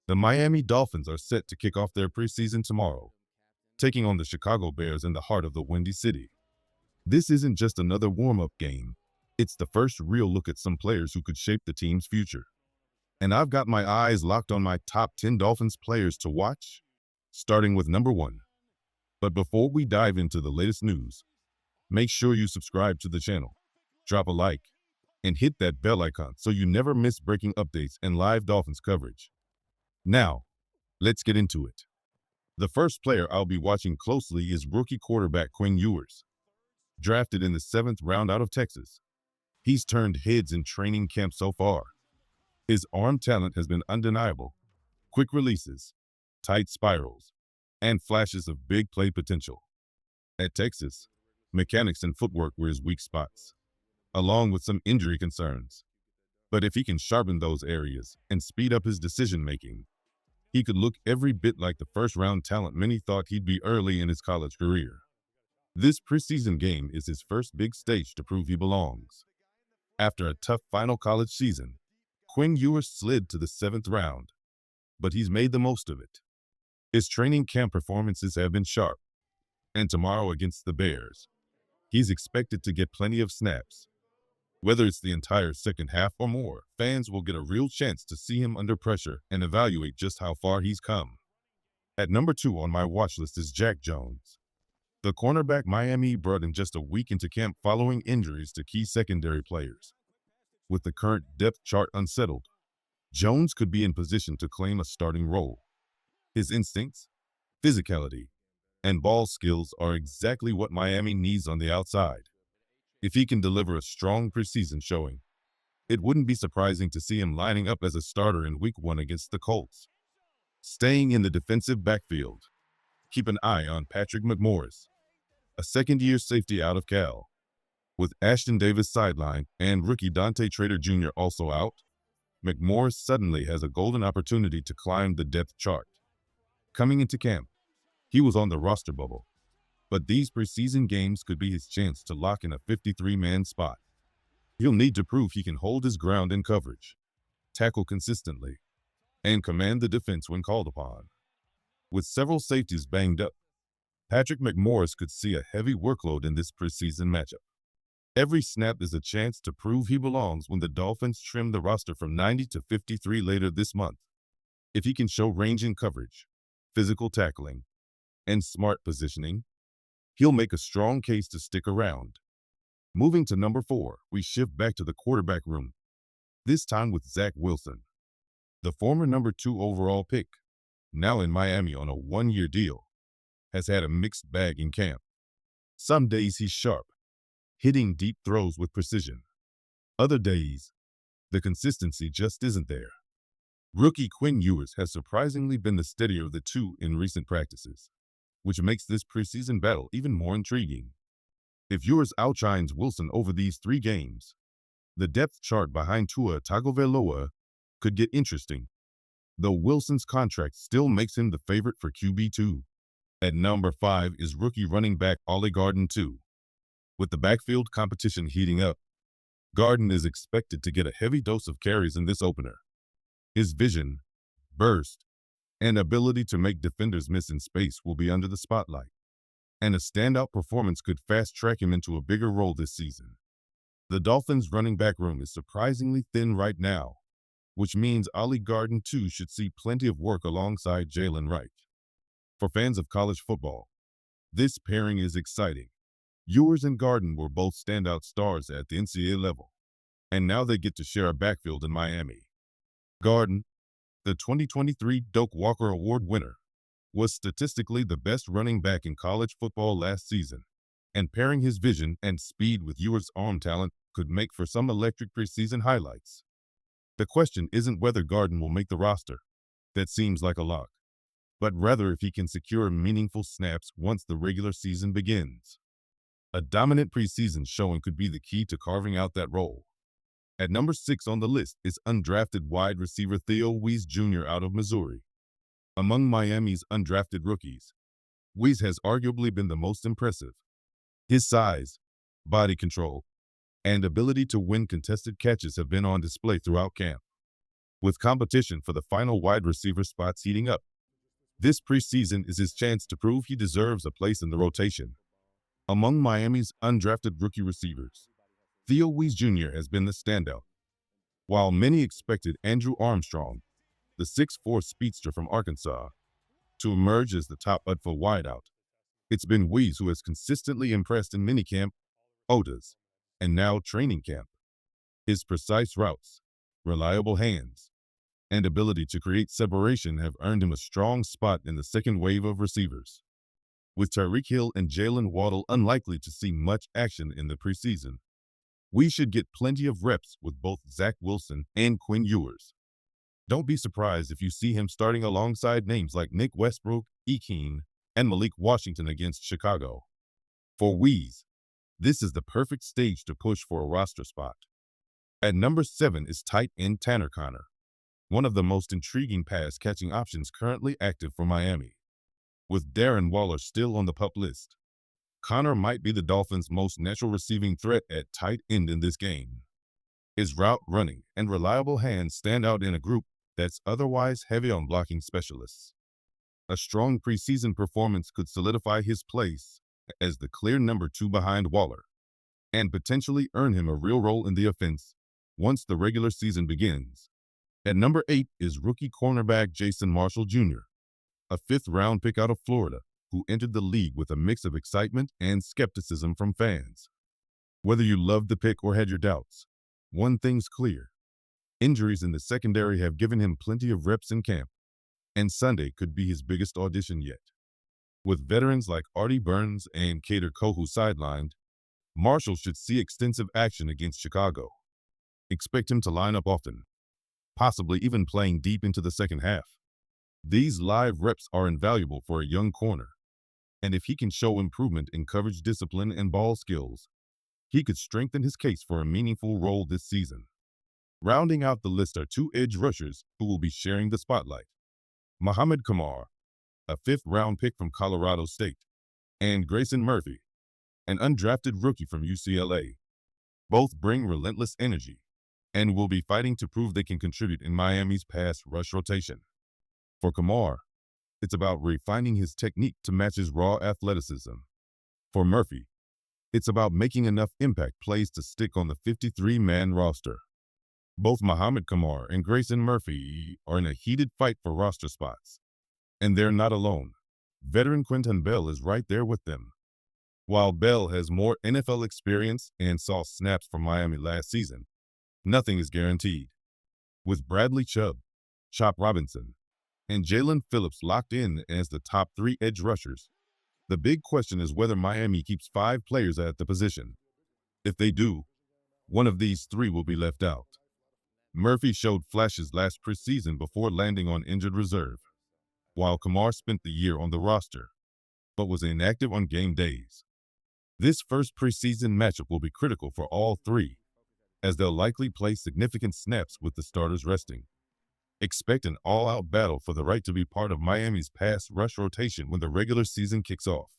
The Miami Dolphins are set to kick off their preseason tomorrow, taking on the Chicago Bears in the heart of the Windy City. This isn't just another warm-up game. It's the first real look at some players who could shape the team's future. And I've got my eyes locked on my top 10 Dolphins players to watch, starting with number 1. But before we dive into the latest news, make sure you subscribe to the channel, drop a like, and hit that bell icon so you never miss breaking updates and live Dolphins coverage. Now, let's get into it. The first player I'll be watching closely is rookie quarterback Quinn Ewers. Drafted in the 7th round out of Texas, he's turned heads in training camp so far. His arm talent has been undeniable. Quick releases, tight spirals, and flashes of big play potential. At Texas, mechanics and footwork were his weak spots, along with some injury concerns. But if he can sharpen those areas and speed up his decision-making, he could look every bit like the first-round talent many thought he'd be early in his college career. This preseason game is his first big stage to prove he belongs. After a tough final college season, Quinn Ewers slid to the 7th round, but he's made the most of it. His training camp performances have been sharp, and tomorrow against the Bears, he's expected to get plenty of snaps. Whether it's the entire second half or more, fans will get a real chance to see him under pressure and evaluate just how far he's come. At number 2 on my watch list is Jack Jones. The cornerback Miami brought in just a week into camp following injuries to key secondary players. With the current depth chart unsettled, Jones could be in position to claim a starting role. His instincts, physicality, and ball skills are exactly what Miami needs on the outside. If he can deliver a strong preseason showing, it wouldn't be surprising to see him lining up as a starter in Week 1 against the Colts. Staying in the defensive backfield, keep an eye on Patrick McMorris, a second-year safety out of Cal. With Ashton Davis sidelined and rookie Dante Trader Jr. also out, McMorris suddenly has a golden opportunity to climb the depth chart. Coming into camp, he was on the roster bubble, but these preseason games could be his chance to lock in a 53-man spot. He'll need to prove he can hold his ground in coverage, tackle consistently, and command the defense when called upon. With several safeties banged up, Patrick McMorris could see a heavy workload in this preseason matchup. Every snap is a chance to prove he belongs when the Dolphins trim the roster from 90 to 53 later this month. If he can show range in coverage, physical tackling, and smart positioning, he'll make a strong case to stick around. Moving to number 4, we shift back to the quarterback room, this time with Zach Wilson. The former number 2 overall pick, now in Miami on a 1-year deal, has had a mixed bag in camp. Some days he's sharp, hitting deep throws with precision. Other days, the consistency just isn't there. Rookie Quinn Ewers has surprisingly been the steadier of the two in recent practices, which makes this preseason battle even more intriguing. If Ewers outshines Wilson over these 3 games, the depth chart behind Tua Tagovailoa could get interesting, though Wilson's contract still makes him the favorite for QB2. At number 5 is rookie running back Ollie Garden 2. With the backfield competition heating up, Garden is expected to get a heavy dose of carries in this opener. His vision, burst, and ability to make defenders miss in space will be under the spotlight, and a standout performance could fast-track him into a bigger role this season. The Dolphins' running back room is surprisingly thin right now, which means Ollie Garden 2 should see plenty of work alongside Jalen Wright. For fans of college football, this pairing is exciting. Ewers and Garden were both standout stars at the NCAA level, and now they get to share a backfield in Miami. Garden, the 2023 Doak Walker Award winner, was statistically the best running back in college football last season, and pairing his vision and speed with Ewers' arm talent could make for some electric preseason highlights. The question isn't whether Garden will make the roster. That seems like a lock, but rather if he can secure meaningful snaps once the regular season begins. A dominant preseason showing could be the key to carving out that role. At number 6 on the list is undrafted wide receiver Theo Ewers Jr. out of Missouri. Among Miami's undrafted rookies, Ewers has arguably been the most impressive. His size, body control, and ability to win contested catches have been on display throughout camp. With competition for the final wide receiver spots heating up, this preseason is his chance to prove he deserves a place in the rotation. Among Miami's undrafted rookie receivers, Ewers Jr. has been the standout. While many expected Andrew Armstrong, the 6'4 speedster from Arkansas, to emerge as the top for wideout, it's been Ewers who has consistently impressed in minicamp, OTAs, and now training camp. His precise routes, reliable hands, and ability to create separation have earned him a strong spot in the second wave of receivers. With Tyreek Hill and Jalen Waddle unlikely to see much action in the preseason, we should get plenty of reps with both Zach Wilson and Quinn Ewers. Don't be surprised if you see him starting alongside names like Nick Westbrook, Ekeen, and Malik Washington against Chicago. For Ewers, this is the perfect stage to push for a roster spot. At number 7 is tight end Tanner Conner, one of the most intriguing pass-catching options currently active for Miami. With Darren Waller still on the PUP list, Conner might be the Dolphins' most natural receiving threat at tight end in this game. His route running and reliable hands stand out in a group that's otherwise heavy on blocking specialists. A strong preseason performance could solidify his place as the clear number 2 behind Waller, and potentially earn him a real role in the offense once the regular season begins. At number 8 is rookie cornerback Jason Marshall Jr., a 5th-round pick out of Florida, who entered the league with a mix of excitement and skepticism from fans. Whether you loved the pick or had your doubts, one thing's clear. Injuries in the secondary have given him plenty of reps in camp, and Sunday could be his biggest audition yet. With veterans like Artie Burns and Kader Kohou sidelined, Marshall should see extensive action against Chicago. Expect him to line up often, possibly even playing deep into the second half. These live reps are invaluable for a young corner, and if he can show improvement in coverage discipline and ball skills, he could strengthen his case for a meaningful role this season. Rounding out the list are 2 edge rushers who will be sharing the spotlight. Muhammad Kamar, a 5th-round pick from Colorado State, and Grayson Murphy, an undrafted rookie from UCLA. Both bring relentless energy and will be fighting to prove they can contribute in Miami's pass rush rotation. For Kamar, it's about refining his technique to match his raw athleticism. For Murphy, it's about making enough impact plays to stick on the 53-man roster. Both Muhammad Kamar and Grayson Murphy are in a heated fight for roster spots, and they're not alone. Veteran Quentin Bell is right there with them. While Bell has more NFL experience and saw snaps from Miami last season, nothing is guaranteed. With Bradley Chubb, Chop Robinson, and Jalen Phillips locked in as the top 3 edge rushers, the big question is whether Miami keeps 5 players at the position. If they do, one of these 3 will be left out. Murphy showed flashes last preseason before landing on injured reserve, while Kamar spent the year on the roster, but was inactive on game days. This first preseason matchup will be critical for all 3, as they'll likely play significant snaps with the starters resting. Expect an all-out battle for the right to be part of Miami's pass rush rotation when the regular season kicks off.